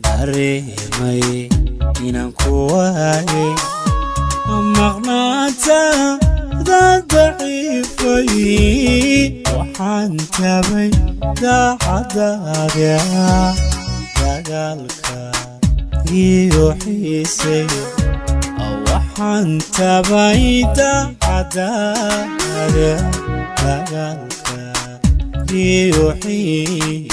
dareemay inaan ku waayay maqnaanta daciifay waxaan tabay daacadaada dagaalka iyo xiisay waxaan tabay daacadaada dagaalka iyo xiisay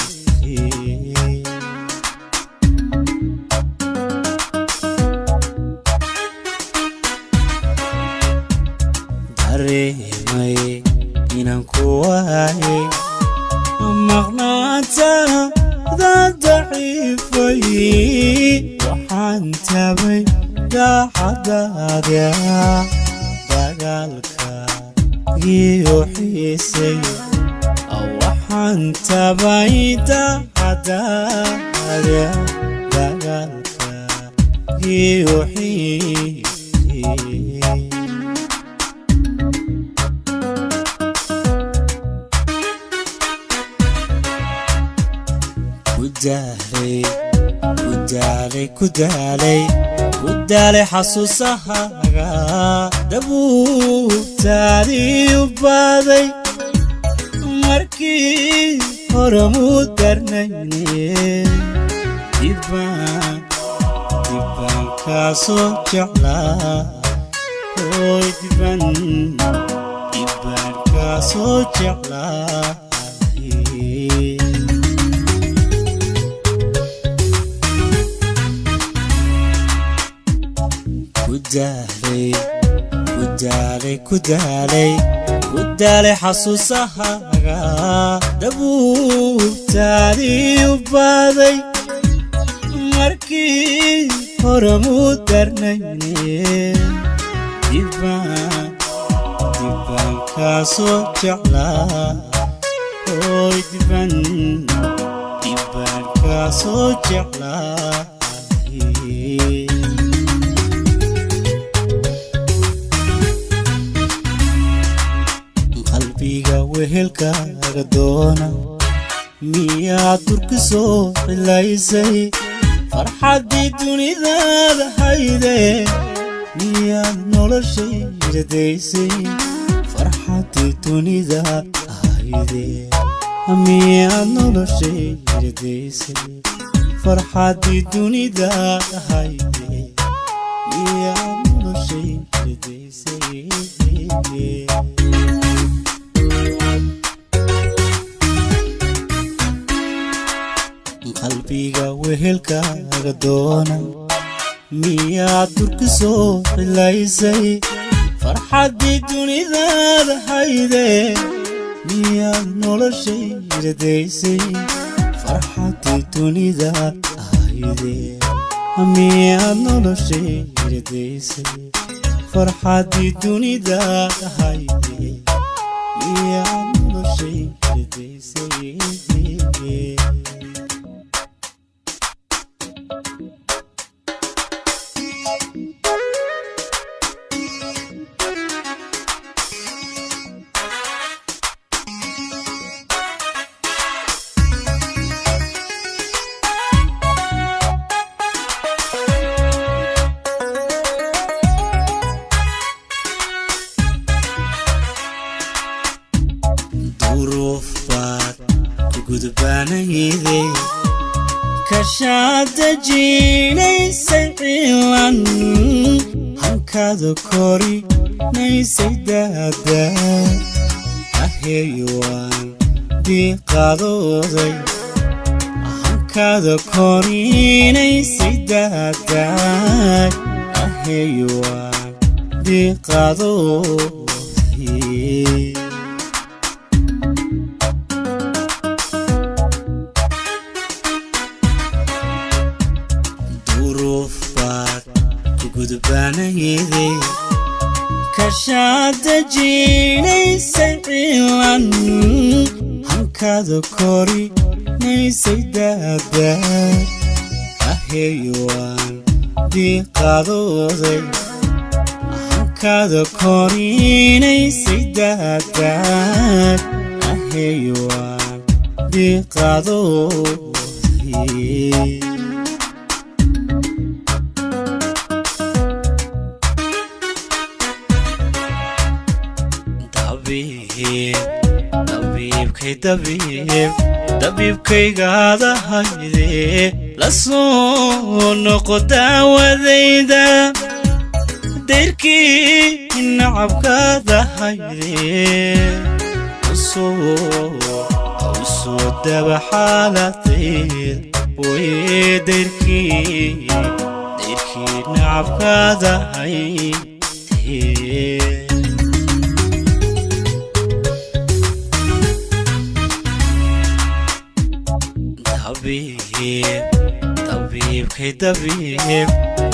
dareemay inaan ku waayay maqnaanta daciifay waxaan tabay daacadaada dagaalka iyo xiisay waxaan tabay daacadaada dagaalka iyo xiisay kudaalay xasuusahaga dabuubtaadii u baaday markii hore muu darnayne dibbaan kaasoo jeclaa dibbaan kaasoo jeclaa kudaalay xasuusahaga dabuubtaadii u baaday markii hore muu darnayne dibbaan kaasoo jeclaa dibbaan kaasoo jeclaa wehelkaaga doona miyaad turki soo cilaysay farxaddii dunidaada hayde miyaad noloshayda daysay farxaddii dunidaada hayde miyaad noloshayda daysay farxaddii dunidaada hayde miyaad noloshayda daysay qalbiga wehelkaaga doona miyaad turki soo cilaysay farxaddii dunidaada hayde miyaad noloshayda daysay farxaddii dunidaada hayde miyaad noloshayda daysay farxaddii dunidaada hayde miyaad noloshayda daysay gudbaanayde kashaada jiinaysay cilan hankaada korinaysay daada aheeyuwaan diiqadooday hankaada korinaysay daada aheeyuwaan diiqadooday gudbaanayde kashaada jiinaysay cilan hankaada korinaysay daada aheeyuwaan diiqadooday hankaada korinaysay daada aheeyuwaan diiqadooday dabiibkaygaada hayde la soo noqo daawadayda dayrkii nacabkaada hayde usoo daba xaaladayda way dayrkii nacabkaada hayde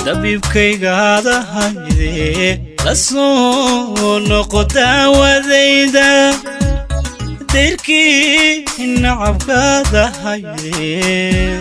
dabiibkaygaada hayde la soo noqo daawadayda dayrkii nacabkaada hayde